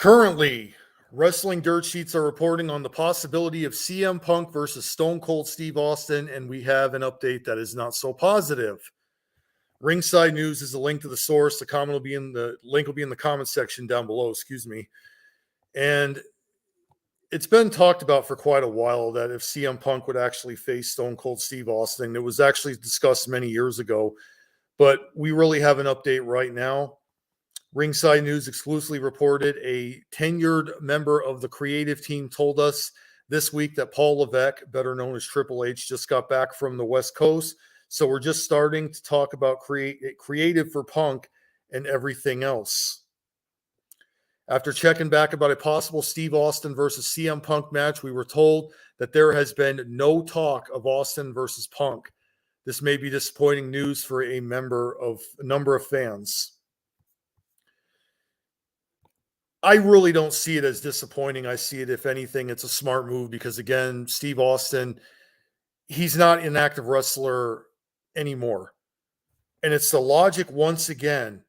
Currently, wrestling dirt sheets are reporting on the possibility of CM Punk versus Stone Cold Steve Austin, and we have an update that is not so positive. Ringside News is a link to the source. The link will be in the comments section down below, excuse me. And it's been talked about for quite a while that if CM Punk would actually face Stone Cold Steve Austin, it was actually discussed many years ago, but we really have an update right now. Ringside News exclusively reported a tenured member of the creative team told us this week that Paul LeVesque, better known as Triple H, just got back from the West Coast. So we're just starting to talk about creative for Punk and everything else. After checking back about a possible Steve Austin versus CM Punk match, we were told that there has been no talk of Austin versus Punk. This may be disappointing news for a number of fans. I really don't see it as disappointing. I see it, if anything, it's a smart move because, again, Steve Austin, he's not an active wrestler anymore. And it's the logic, once again,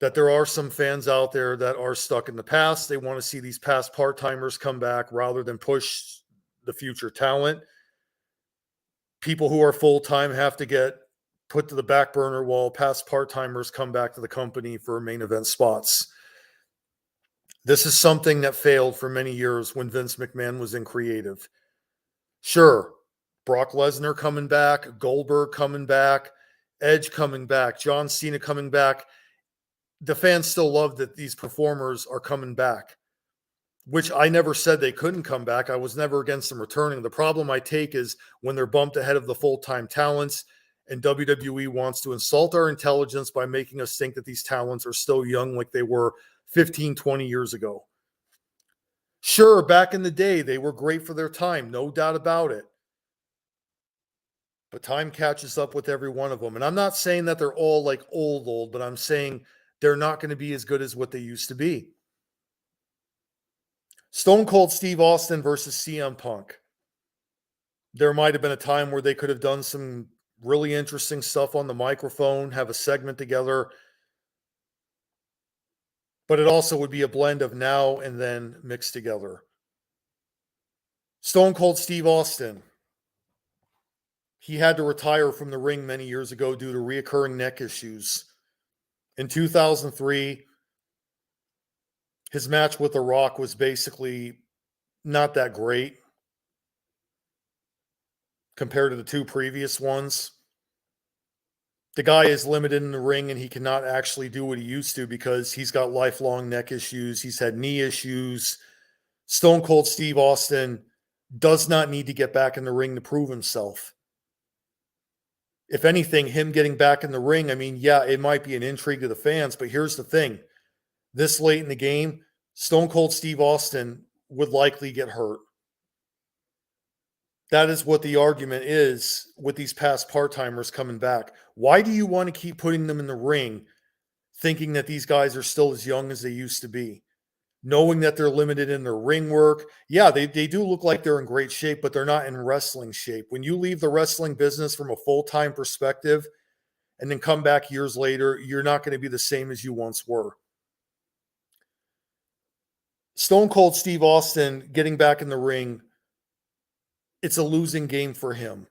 that there are some fans out there that are stuck in the past. They want to see these past part-timers come back rather than push the future talent. People who are full-time have to get put to the back burner while past part-timers come back to the company for main event spots. This is something that failed for many years when Vince McMahon was in creative. Sure, Brock Lesnar coming back, Goldberg coming back, Edge coming back, John Cena coming back. The fans still love that these performers are coming back, which I never said they couldn't come back. I was never against them returning. The problem I take is when they're bumped ahead of the full-time talents and WWE wants to insult our intelligence by making us think that these talents are still young like they were 15, 20 years ago. Sure, back in the day, they were great for their time, no doubt about it. But time catches up with every one of them. And I'm not saying that they're all like old, but I'm saying they're not going to be as good as what they used to be. Stone Cold Steve Austin versus CM Punk. There might have been a time where they could have done some really interesting stuff on the microphone, have a segment together. But it also would be a blend of now and then mixed together. Stone Cold Steve Austin. He had to retire from the ring many years ago due to reoccurring neck issues. In 2003, his match with The Rock was basically not that great compared to the two previous ones. The guy is limited in the ring and he cannot actually do what he used to because he's got lifelong neck issues. He's had knee issues. Stone Cold Steve Austin does not need to get back in the ring to prove himself. If anything, him getting back in the ring, I mean, yeah, it might be an intrigue to the fans, but here's the thing. This late in the game, Stone Cold Steve Austin would likely get hurt. That is what the argument is with these past part-timers coming back. Why do you want to keep putting them in the ring thinking that these guys are still as young as they used to be? Knowing that they're limited in their ring work. Yeah, they do look like they're in great shape, but they're not in wrestling shape. When you leave the wrestling business from a full-time perspective and then come back years later, you're not going to be the same as you once were. Stone Cold Steve Austin getting back in the ring, it's a losing game for him.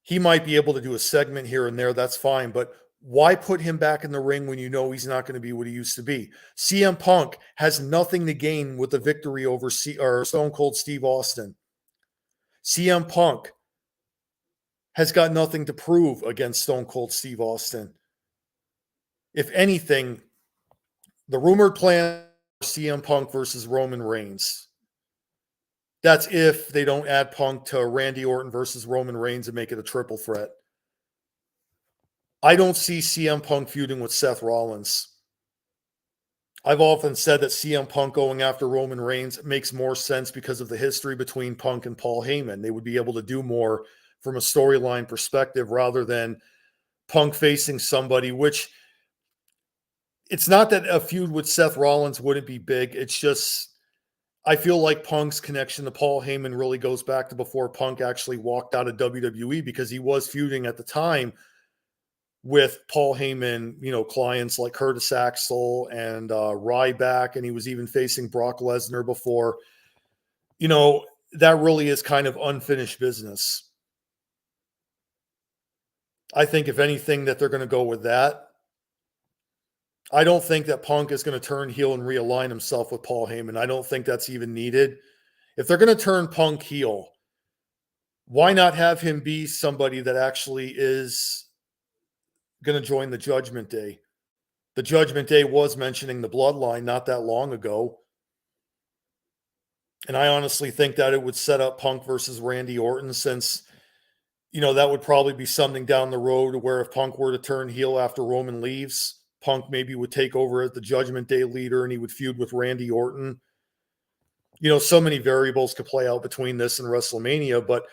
He might be able to do a segment here and there, that's fine, but why put him back in the ring when you know he's not going to be what he used to be? CM Punk has nothing to gain with the victory over Stone Cold Steve Austin. CM Punk has got nothing to prove against Stone Cold Steve Austin. If anything, the rumored plan is CM Punk versus Roman Reigns. That's if they don't add Punk to Randy Orton versus Roman Reigns and make it a triple threat. I don't see CM Punk feuding with Seth Rollins. I've often said that CM Punk going after Roman Reigns makes more sense because of the history between Punk and Paul Heyman. They would be able to do more from a storyline perspective rather than Punk facing somebody, which it's not that a feud with Seth Rollins wouldn't be big. It's just I feel like Punk's connection to Paul Heyman really goes back to before Punk actually walked out of WWE because he was feuding at the time with Paul Heyman, clients like Curtis Axel and Ryback, and he was even facing Brock Lesnar before. That really is kind of unfinished business. I think, if anything, that they're going to go with that. I don't think that Punk is going to turn heel and realign himself with Paul Heyman. I don't think that's even needed. If they're going to turn Punk heel, why not have him be somebody that actually is going to join the Judgment Day? The Judgment Day was mentioning the Bloodline not that long ago. And I honestly think that it would set up Punk versus Randy Orton, since, that would probably be something down the road where if Punk were to turn heel after Roman leaves, Punk maybe would take over as the Judgment Day leader and he would feud with Randy Orton. So many variables could play out between this and WrestleMania. But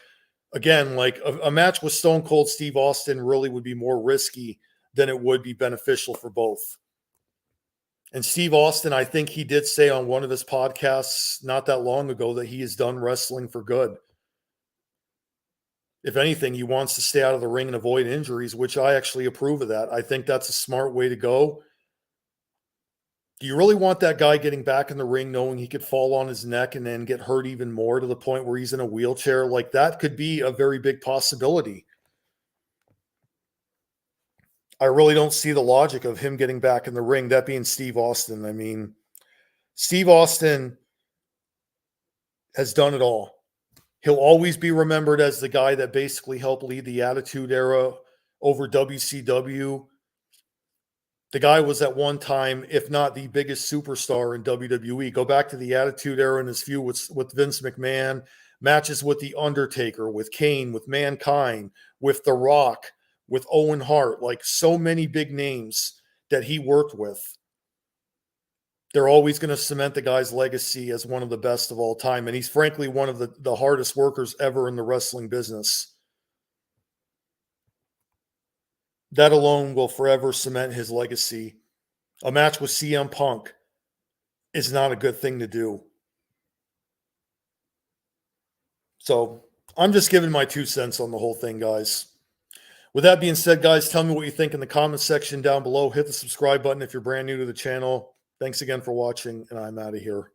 again, like a match with Stone Cold Steve Austin really would be more risky than it would be beneficial for both. And Steve Austin, I think he did say on one of his podcasts not that long ago that he is done wrestling for good. If anything, he wants to stay out of the ring and avoid injuries, which I actually approve of that. I think that's a smart way to go. Do you really want that guy getting back in the ring knowing he could fall on his neck and then get hurt even more to the point where he's in a wheelchair? Like, that could be a very big possibility. I really don't see the logic of him getting back in the ring, that being Steve Austin. I mean, Steve Austin has done it all. He'll always be remembered as the guy that basically helped lead the Attitude Era over WCW. The guy was at one time, if not the biggest superstar in WWE. Go back to the Attitude Era and his feud with Vince McMahon, matches with The Undertaker, with Kane, with Mankind, with The Rock, with Owen Hart, like so many big names that he worked with. They're always going to cement the guy's legacy as one of the best of all time. And he's frankly one of the hardest workers ever in the wrestling business. That alone will forever cement his legacy. A match with CM Punk is not a good thing to do. So I'm just giving my 2 cents on the whole thing, guys. With that being said, guys, tell me what you think in the comments section down below. Hit the subscribe button if you're brand new to the channel. Thanks again for watching, and I'm out of here.